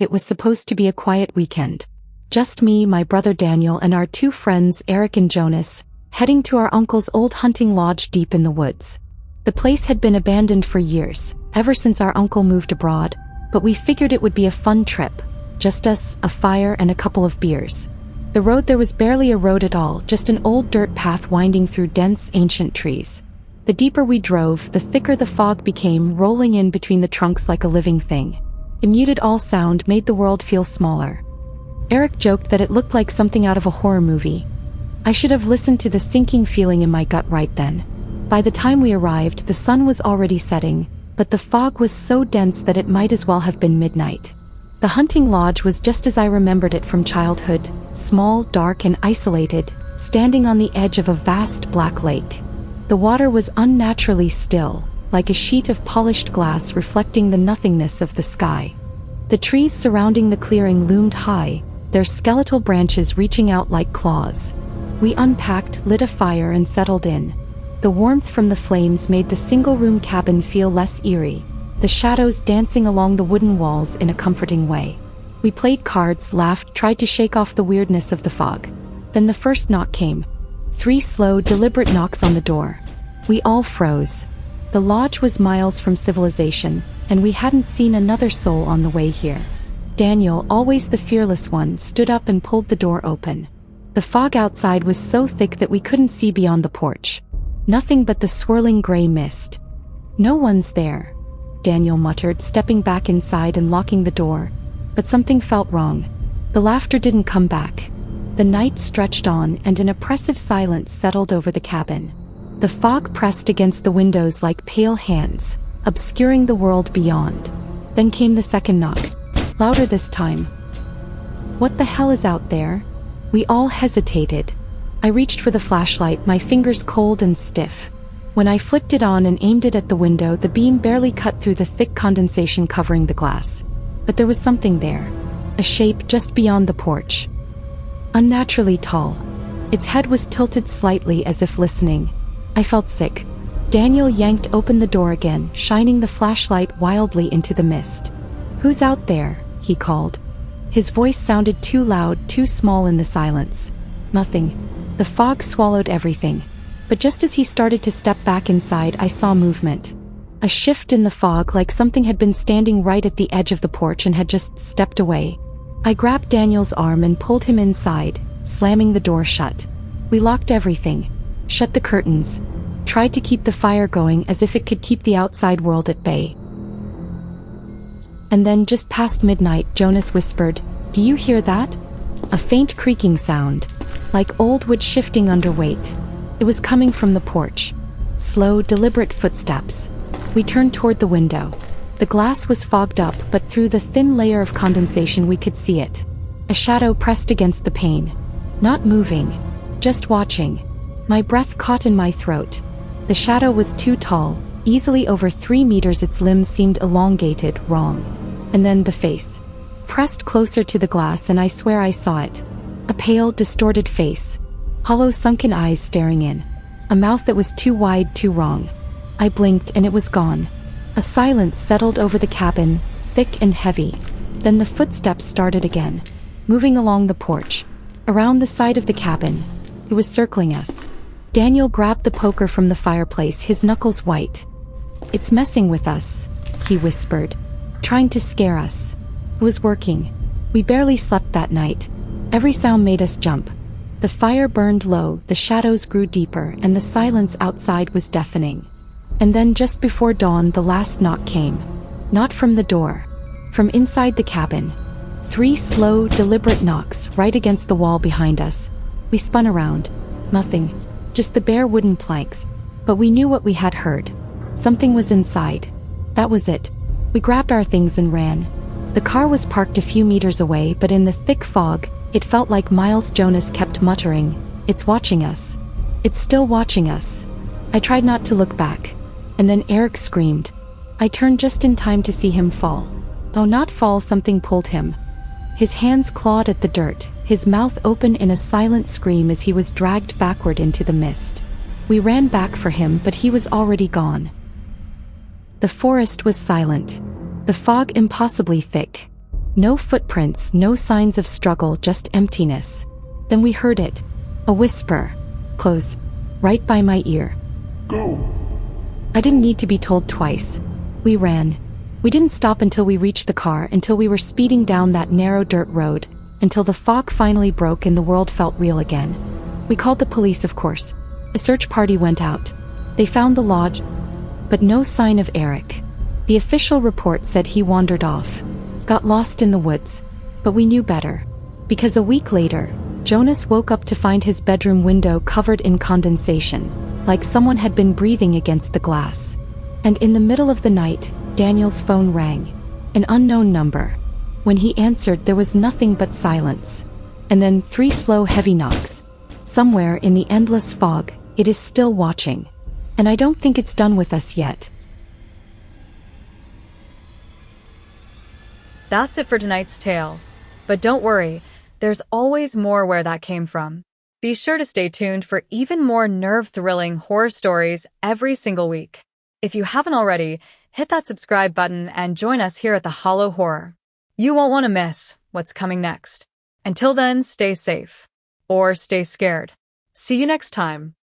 It was supposed to be a quiet weekend. Just me, my brother Daniel, and our two friends Eric and Jonas, heading to our uncle's old hunting lodge deep in the woods. The place had been abandoned for years, ever since our uncle moved abroad, but we figured it would be a fun trip. Just us, a fire, and a couple of beers. The road there was barely a road at all, just an old dirt path winding through dense, ancient trees. The deeper we drove, the thicker the fog became, rolling in between the trunks like a living thing. It muted all sound, made the world feel smaller. Eric joked that it looked like something out of a horror movie. I should have listened to the sinking feeling in my gut right then. By the time we arrived, the sun was already setting, but the fog was so dense that it might as well have been midnight. The hunting lodge was just as I remembered it from childhood, small, dark, and isolated, standing on the edge of a vast black lake. The water was unnaturally still, like a sheet of polished glass reflecting the nothingness of the sky. The trees surrounding the clearing loomed high, their skeletal branches reaching out like claws. We unpacked, lit a fire, and settled in. The warmth from the flames made the single-room cabin feel less eerie, the shadows dancing along the wooden walls in a comforting way. We played cards, laughed, tried to shake off the weirdness of the fog. Then the first knock came. 3 slow, deliberate knocks on the door. We all froze. The lodge was miles from civilization, and we hadn't seen another soul on the way here. Daniel, always the fearless one, stood up and pulled the door open. The fog outside was so thick that we couldn't see beyond the porch. Nothing but the swirling gray mist. "No one's there," Daniel muttered, stepping back inside and locking the door. But something felt wrong. The laughter didn't come back. The night stretched on, and an oppressive silence settled over the cabin. The fog pressed against the windows like pale hands, obscuring the world beyond. Then came the second knock, louder this time. "What the hell is out there?" We all hesitated. I reached for the flashlight, my fingers cold and stiff. When I flicked it on and aimed it at the window, the beam barely cut through the thick condensation covering the glass. But there was something there. A shape just beyond the porch. Unnaturally tall. Its head was tilted slightly as if listening. I felt sick. Daniel yanked open the door again, shining the flashlight wildly into the mist. "Who's out there?" he called. His voice sounded too loud, too small in the silence. Nothing. The fog swallowed everything. But just as he started to step back inside, I saw movement. A shift in the fog, like something had been standing right at the edge of the porch and had just stepped away. I grabbed Daniel's arm and pulled him inside, slamming the door shut. We locked everything, shut the curtains, tried to keep the fire going as if it could keep the outside world at bay. And then, just past midnight, Jonas whispered, "Do you hear that?" A faint creaking sound, like old wood shifting under weight. It was coming from the porch. Slow, deliberate footsteps. We turned toward the window. The glass was fogged up, but through the thin layer of condensation we could see it. A shadow pressed against the pane. Not moving, just watching. My breath caught in my throat. The shadow was too tall, easily over 3 meters. Its limbs seemed elongated, wrong. And then the face. Pressed closer to the glass, and I swear I saw it. A pale, distorted face. Hollow, sunken eyes staring in. A mouth that was too wide, too wrong. I blinked and it was gone. A silence settled over the cabin, thick and heavy. Then the footsteps started again, moving along the porch, around the side of the cabin. It was circling us. Daniel grabbed the poker from the fireplace, his knuckles white. "It's messing with us," he whispered, trying to scare us. It was working. We barely slept that night. Every sound made us jump. The fire burned low, the shadows grew deeper, and the silence outside was deafening. And then just before dawn, the last knock came. Not from the door. From inside the cabin. 3 slow, deliberate knocks, right against the wall behind us. We spun around. Nothing. Just the bare wooden planks. But we knew what we had heard. Something was inside. That was it. We grabbed our things and ran. The car was parked a few meters away, but in the thick fog, it felt like miles. Jonas kept muttering, "It's watching us. It's still watching us." I tried not to look back. And then Eric screamed. I turned just in time to see him fall. Oh, not fall, something pulled him. His hands clawed at the dirt, his mouth open in a silent scream as he was dragged backward into the mist. We ran back for him, but he was already gone. The forest was silent. The fog impossibly thick. No footprints, no signs of struggle, just emptiness. Then we heard it. A whisper. Close. Right by my ear. I didn't need to be told twice. We ran. We didn't stop until we reached the car, until we were speeding down that narrow dirt road, until the fog finally broke and the world felt real again. We called the police, of course. A search party went out. They found the lodge, but no sign of Eric. The official report said he wandered off, got lost in the woods, but we knew better. Because a week later, Jonas woke up to find his bedroom window covered in condensation, like someone had been breathing against the glass. And in the middle of the night, Daniel's phone rang. An unknown number. When he answered, there was nothing but silence. And then 3 slow, heavy knocks. Somewhere in the endless fog, it is still watching. And I don't think it's done with us yet. That's it for tonight's tale. But don't worry, there's always more where that came from. Be sure to stay tuned for even more nerve-thrilling horror stories every single week. If you haven't already, hit that subscribe button and join us here at the Hollow Horror. You won't want to miss what's coming next. Until then, stay safe. Or stay scared. See you next time.